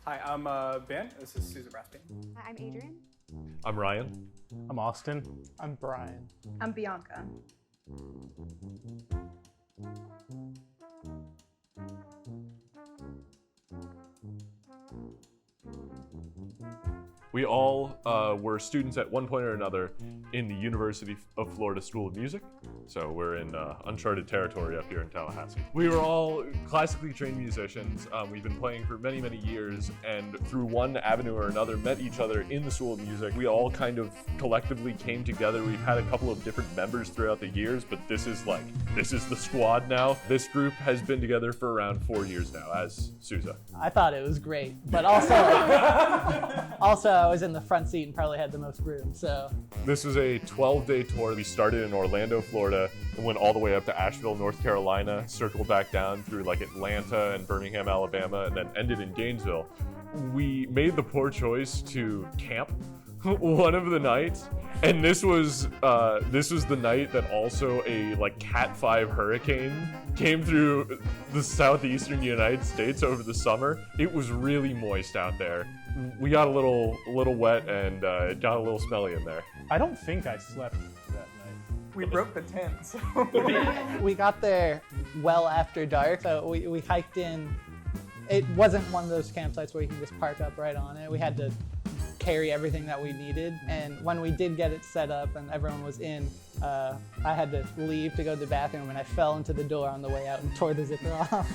Hi, I'm Ben. This is Sooza Brass Band. I'm Adrian. I'm Ryan. I'm Austin. I'm Brian. I'm Bianca. We all were students at one point or another in the University of Florida School of Music. So we're in uncharted territory up here in Tallahassee. We were all classically trained musicians. We've been playing for many, many years, and through one avenue or another met each other in the School of Music. We all kind of collectively came together. We've had a couple of different members throughout the years, but this is the squad now. This group has been together for around 4 years now as Sooza. I thought it was great, but also I was in the front seat and probably had the most room, so. This was a 12-day tour. We started in Orlando, Florida, and went all the way up to Asheville, North Carolina, circled back down through like Atlanta and Birmingham, Alabama, and then ended in Gainesville. We made the poor choice to camp one of the nights, and this was the night that also a Cat 5 hurricane came through the southeastern United States over the summer. It was really moist out there. We got a little wet and it got a little smelly in there. I don't think I slept that night. We broke the tent, so. We got there well after dark, so we hiked in. It wasn't one of those campsites where you can just park up right on it. We had to carry everything that we needed, and when we did get it set up and everyone was in, I had to leave to go to the bathroom, and I fell into the door on the way out and tore the zipper off.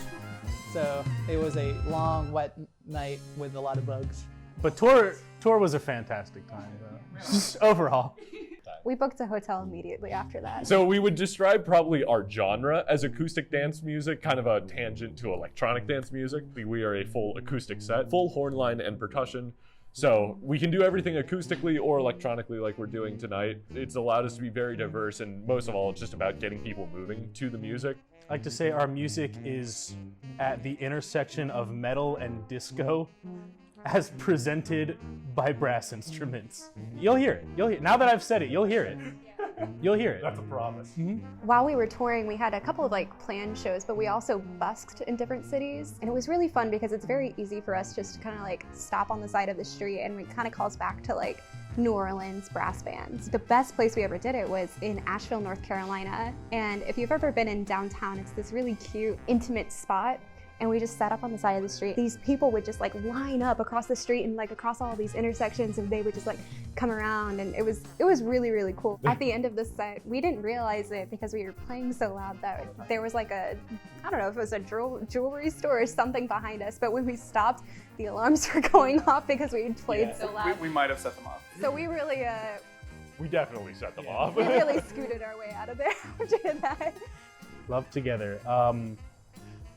So it was a long, wet night with a lot of bugs. But tour was a fantastic time, though. Overall. We booked a hotel immediately after that. So we would describe probably our genre as acoustic dance music, kind of a tangent to electronic dance music. We are a full acoustic set, full horn line and percussion. So we can do everything acoustically or electronically like we're doing tonight. It's allowed us to be very diverse, and most of all, it's just about getting people moving to the music. I like to say our music is at the intersection of metal and disco as presented by brass instruments. You'll hear it. Now that I've said it, you'll hear it. You'll hear it. That's a promise. Mm-hmm. While we were touring, we had a couple of planned shows, but we also busked in different cities. And it was really fun because it's very easy for us just to kind of stop on the side of the street, and it kind of calls back to New Orleans brass bands. The best place we ever did it was in Asheville, North Carolina. And if you've ever been in downtown, it's this really cute, intimate spot. And we just sat up on the side of the street. These people would just line up across the street and across all these intersections, and they would just come around, and it was really, really cool. At the end of the set, we didn't realize it because we were playing so loud that there was I don't know if it was a jewelry store or something behind us, but when we stopped, the alarms were going off because we had played so loud. We might have set them off. So we really, We definitely set them off. we really scooted our way out of there after that. Love Together.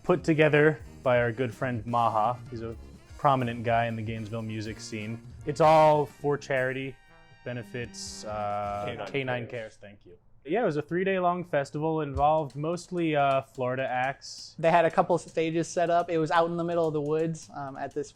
Put together by our good friend Maha. He's a prominent guy in the Gainesville music scene. It's all for charity, benefits K9 Cares. Thank you. Yeah, it was a 3-day-long festival, involved mostly Florida acts. They had a couple stages set up. It was out in the middle of the woods at this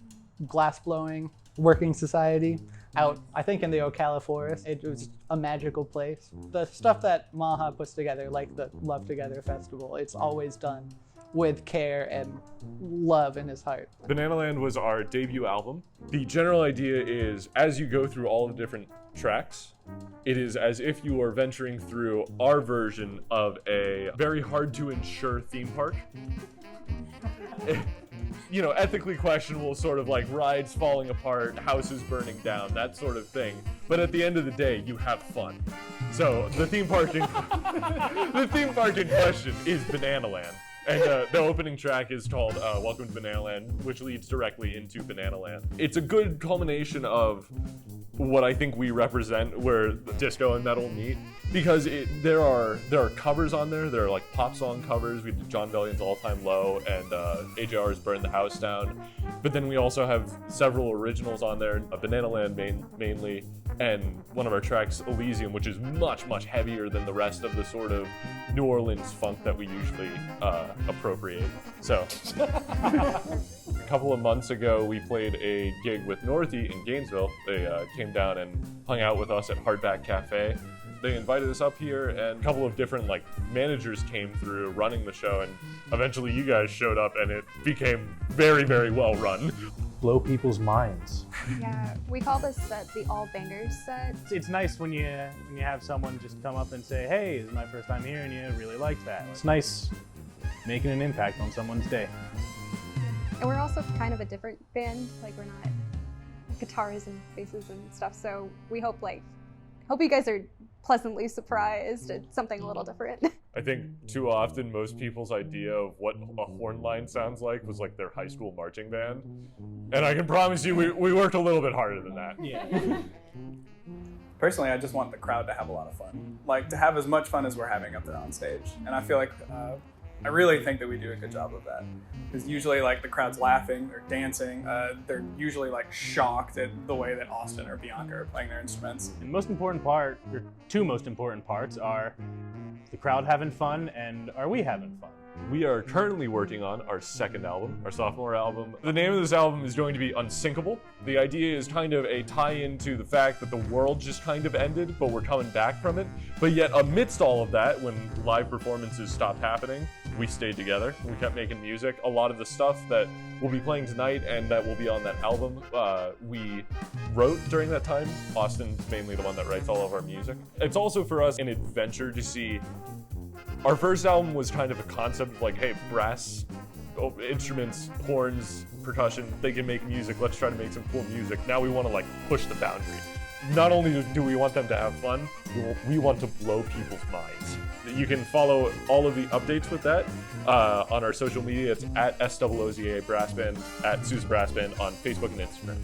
glass-blowing working society out, I think, in the Ocala Forest. It was a magical place. The stuff that Maha puts together, like the Love Together Festival, it's always done with care and love in his heart. Bananaland was our debut album. The general idea is, as you go through all the different tracks, it is as if you are venturing through our version of a very hard to insure theme park. Ethically questionable, sort of rides falling apart, houses burning down, that sort of thing. But at the end of the day, you have fun. So the theme park in question is Bananaland. And the opening track is called Welcome to Bananaland, which leads directly into Bananaland. It's a good culmination of what I think we represent, where disco and metal meet, because there are covers on there. There are pop song covers. We did John Bellion's All Time Low and AJR's Burn the House Down. But then we also have several originals on there, Bananaland mainly, and one of our tracks, Elysium, which is much, much heavier than the rest of the sort of New Orleans funk that we usually appropriate. So, a couple of months ago, we played a gig with Northy in Gainesville. They came down and hung out with us at Hardback Cafe. They invited us up here, and a couple of different managers came through running the show, and eventually you guys showed up, and it became very, very well run. blow people's minds. Yeah, we call this set the All Bangers set. It's nice when you have someone just come up and say, "Hey, this is my first time here, and you really liked that." It's nice making an impact on someone's day. And we're also kind of a different band. Like, we're not guitars and basses and stuff. So we hope you guys are pleasantly surprised at something a little different. I think too often most people's idea of what a horn line sounds like was like their high school marching band. And I can promise you we worked a little bit harder than that. Yeah. Personally, I just want the crowd to have a lot of fun. Like, to have as much fun as we're having up there on stage. And I feel like, I really think that we do a good job of that. Because usually, like, the crowd's laughing or dancing. They're usually, like, shocked at the way that Austin or Bianca are playing their instruments. And the most important part, or two most important parts, are the crowd having fun and are we having fun? We are currently working on our second album, our sophomore album. The name of this album is going to be Unsinkable. The idea is kind of a tie-in to the fact that the world just kind of ended, but we're coming back from it. But yet amidst all of that, when live performances stopped happening, we stayed together. We kept making music. A lot of the stuff that we'll be playing tonight and that will be on that album, we wrote during that time. Austin's mainly the one that writes all of our music. It's also for us an adventure to see. Our first album was kind of a concept of like, hey, brass instruments, horns, percussion, they can make music. Let's try to make some cool music. Now we want to like push the boundary. Not only do we want them to have fun, we want to blow people's minds. You can follow all of the updates with that on our social media. It's at SOOZA Brass Band, at Sooza Brass Band on Facebook and Instagram.